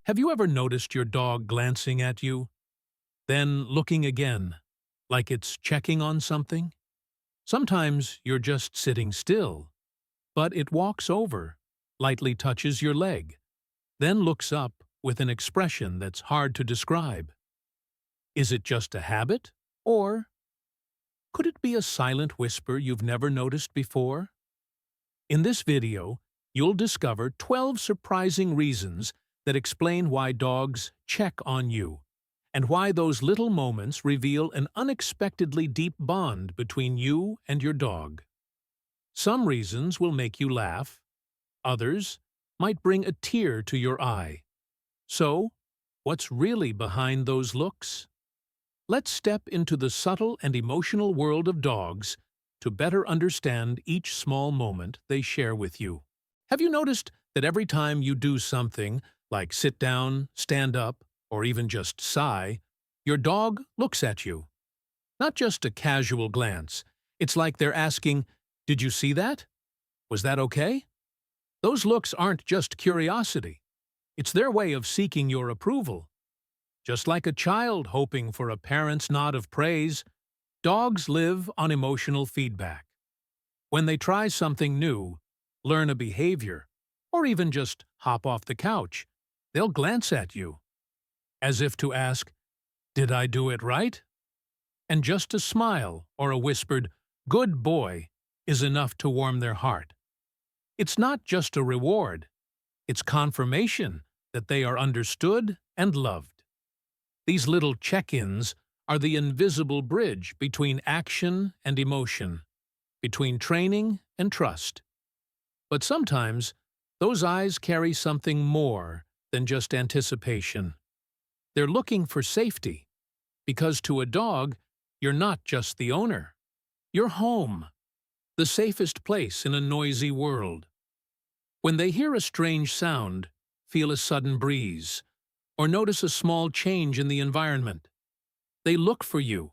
Have you ever noticed your dog glancing at you, then looking again, like it's checking on something? Sometimes you're just sitting still, but it walks over, lightly touches your leg, then looks up with an expression that's hard to describe. Is it just a habit? Or could it be a silent whisper you've never noticed before? In this video, you'll discover 12 surprising reasons that explain why dogs check on you, and why those little moments reveal an unexpectedly deep bond between you and your dog. Some reasons will make you laugh. Others might bring a tear to your eye. So, what's really behind those looks? Let's step into the subtle and emotional world of dogs to better understand each small moment they share with you. Have you noticed that every time you do something, like sit down, stand up, or even just sigh, your dog looks at you? Not just a casual glance. It's like they're asking, "Did you see that? Was that okay?" Those looks aren't just curiosity. It's their way of seeking your approval. Just like a child hoping for a parent's nod of praise, dogs live on emotional feedback. When they try something new, learn a behavior, or even just hop off the couch, they'll glance at you, as if to ask, "Did I do it right?" And just a smile or a whispered, "Good boy," is enough to warm their heart. It's not just a reward, it's confirmation that they are understood and loved. These little check-ins are the invisible bridge between action and emotion, between training and trust. But sometimes, those eyes carry something more than just anticipation. They're looking for safety, because to a dog, you're not just the owner. You're home, the safest place in a noisy world. When they hear a strange sound, feel a sudden breeze, or notice a small change in the environment, they look for you.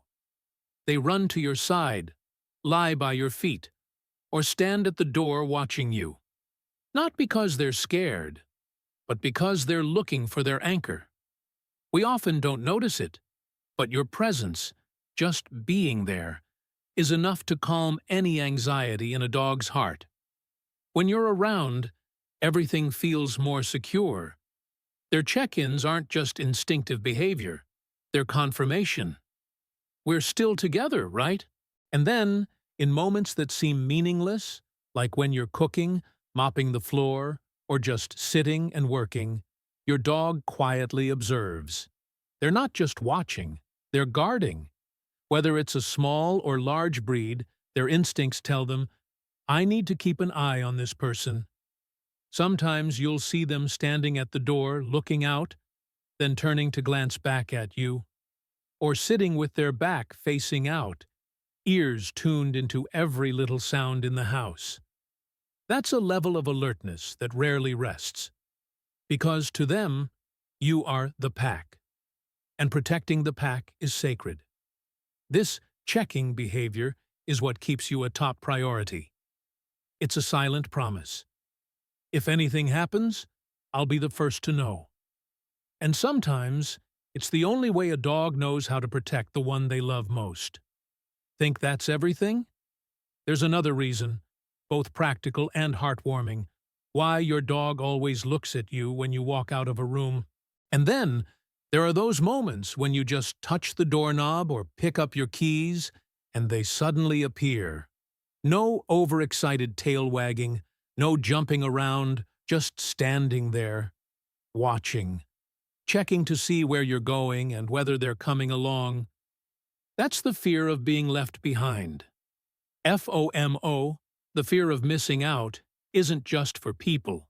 They run to your side, lie by your feet, or stand at the door watching you. Not because they're scared, but because they're looking for their anchor. We often don't notice it, but your presence, just being there, is enough to calm any anxiety in a dog's heart. When you're around, everything feels more secure. Their check-ins aren't just instinctive behavior, they're confirmation. We're still together, right? And then, in moments that seem meaningless, like when you're cooking, mopping the floor, or just sitting and working, your dog quietly observes. They're not just watching, they're guarding. Whether it's a small or large breed, their instincts tell them, "I need to keep an eye on this person." Sometimes you'll see them standing at the door, looking out, then turning to glance back at you, or sitting with their back facing out, ears tuned into every little sound in the house. That's a level of alertness that rarely rests, because to them, you are the pack, and protecting the pack is sacred. This checking behavior is what keeps you a top priority. It's a silent promise. If anything happens, I'll be the first to know. And sometimes, it's the only way a dog knows how to protect the one they love most. Think that's everything? There's another reason, both practical and heartwarming, why your dog always looks at you when you walk out of a room. And then, there are those moments when you just touch the doorknob or pick up your keys, and they suddenly appear. No overexcited tail wagging, no jumping around, just standing there, watching, checking to see where you're going and whether they're coming along. That's the fear of being left behind. FOMO, the fear of missing out, isn't just for people.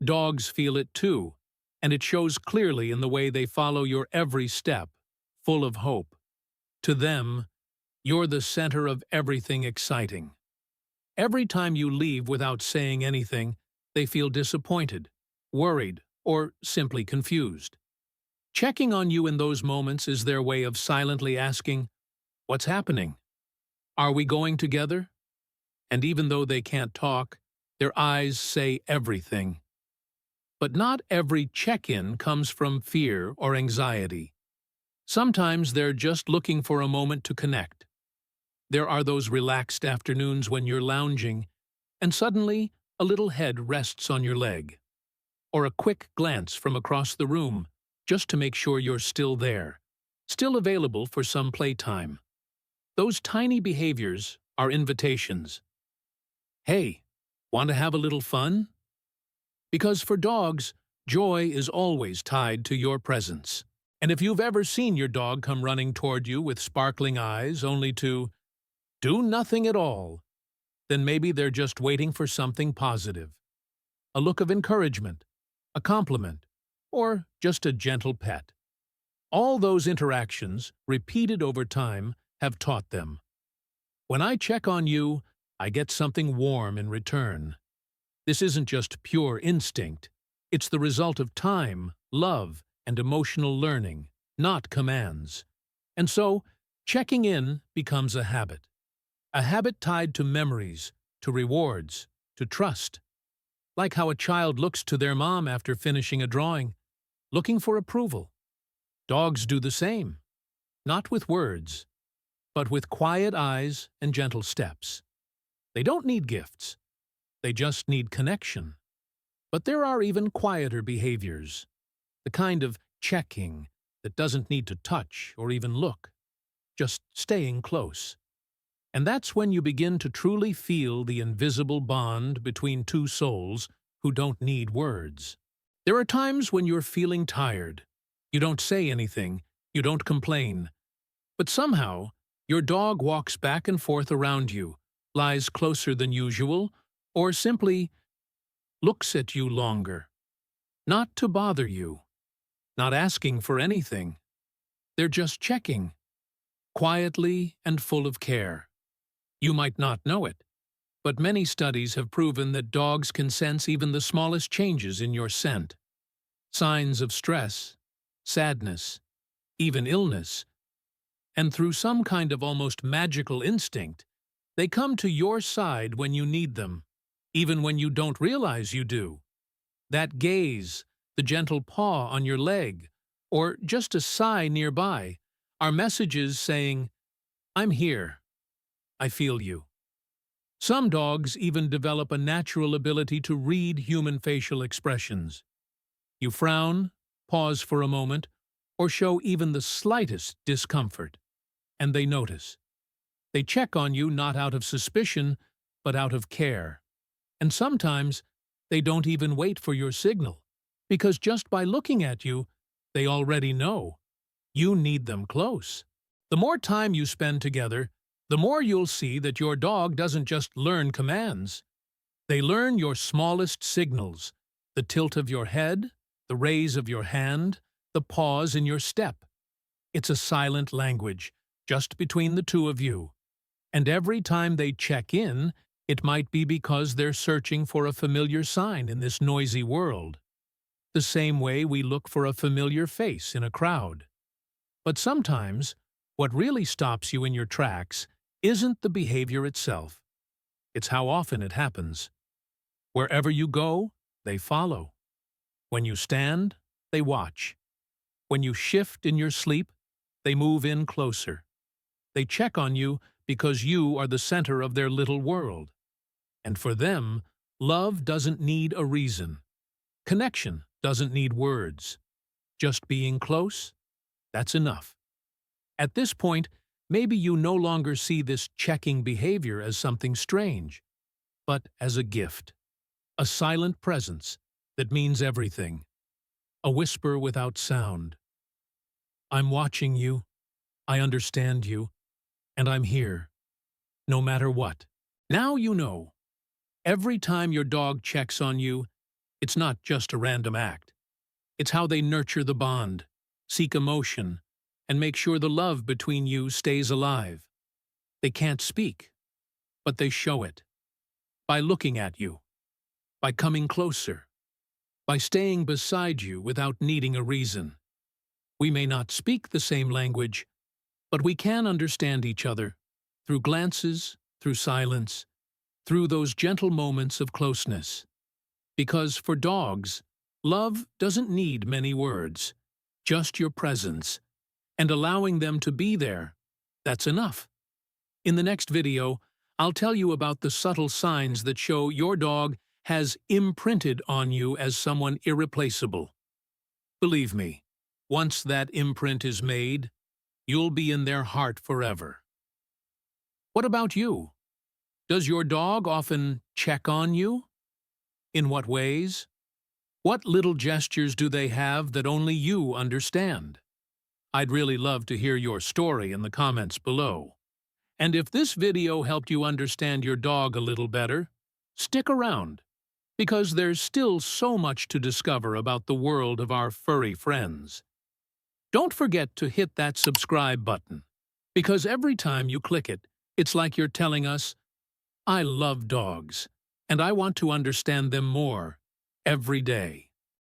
Dogs feel it too, and it shows clearly in the way they follow your every step, full of hope. To them, you're the center of everything exciting. Every time you leave without saying anything, they feel disappointed, worried, or simply confused. Checking on you in those moments is their way of silently asking, "What's happening? Are we going together?" And even though they can't talk, their eyes say everything. But not every check-in comes from fear or anxiety. Sometimes they're just looking for a moment to connect. There are those relaxed afternoons when you're lounging, and suddenly a little head rests on your leg, or a quick glance from across the room, just to make sure you're still there, still available for some playtime. Those tiny behaviors are invitations. Hey, want to have a little fun? Because for dogs, joy is always tied to your presence. And if you've ever seen your dog come running toward you with sparkling eyes only to do nothing at all, then maybe they're just waiting for something positive. A look of encouragement, a compliment, or just a gentle pet. All those interactions, repeated over time, have taught them. When I check on you, I get something warm in return. This isn't just pure instinct. It's the result of time, love, and emotional learning, not commands. And so, checking in becomes a habit. A habit tied to memories, to rewards, to trust. Like how a child looks to their mom after finishing a drawing, looking for approval. Dogs do the same. Not with words, but with quiet eyes and gentle steps. They don't need gifts. They just need connection. But there are even quieter behaviors. The kind of checking that doesn't need to touch or even look. Just staying close. And that's when you begin to truly feel the invisible bond between two souls who don't need words. There are times when you're feeling tired. You don't say anything, you don't complain. But somehow, your dog walks back and forth around you, lies closer than usual, or simply looks at you longer. Not to bother you, not asking for anything. They're just checking, quietly and full of care. You might not know it, but many studies have proven that dogs can sense even the smallest changes in your scent. Signs of stress, sadness, even illness. And through some kind of almost magical instinct, they come to your side when you need them, even when you don't realize you do. That gaze, the gentle paw on your leg, or just a sigh nearby, are messages saying, "I'm here. I feel you." Some dogs even develop a natural ability to read human facial expressions. You frown, pause for a moment, or show even the slightest discomfort, and they notice. They check on you not out of suspicion, but out of care. And sometimes they don't even wait for your signal, because just by looking at you, they already know. You need them close. The more time you spend together, the more you'll see that your dog doesn't just learn commands. They learn your smallest signals, the tilt of your head, the raise of your hand, the pause in your step. It's a silent language, just between the two of you. And every time they check in, it might be because they're searching for a familiar sign in this noisy world. The same way we look for a familiar face in a crowd. But sometimes, what really stops you in your tracks isn't the behavior itself. It's how often it happens. Wherever you go, they follow. When you stand, they watch. When you shift in your sleep, they move in closer. They check on you because you are the center of their little world. And for them, love doesn't need a reason. Connection doesn't need words. Just being close, that's enough. At this point, maybe you no longer see this checking behavior as something strange, but as a gift. A silent presence that means everything. A whisper without sound. I'm watching you, I understand you, and I'm here, no matter what. Now you know. Every time your dog checks on you, it's not just a random act. It's how they nurture the bond, seek emotion, and make sure the love between you stays alive. They can't speak, but they show it. By looking at you, by coming closer, by staying beside you without needing a reason. We may not speak the same language, but we can understand each other through glances, through silence, through those gentle moments of closeness. Because for dogs, Love doesn't need many words, just your presence, and allowing them to be there. That's enough. In the next video, I'll tell you about the subtle signs that show your dog has imprinted on you as someone irreplaceable. Believe me, once that imprint is made, you'll be in their heart forever. What about you? Does your dog often check on you? In what ways? What little gestures do they have that only you understand? I'd really love to hear your story in the comments below. And if this video helped you understand your dog a little better, stick around, because there's still so much to discover about the world of our furry friends. Don't forget to hit that subscribe button, because every time you click it, it's like you're telling us, I love dogs, and I want to understand them more every day.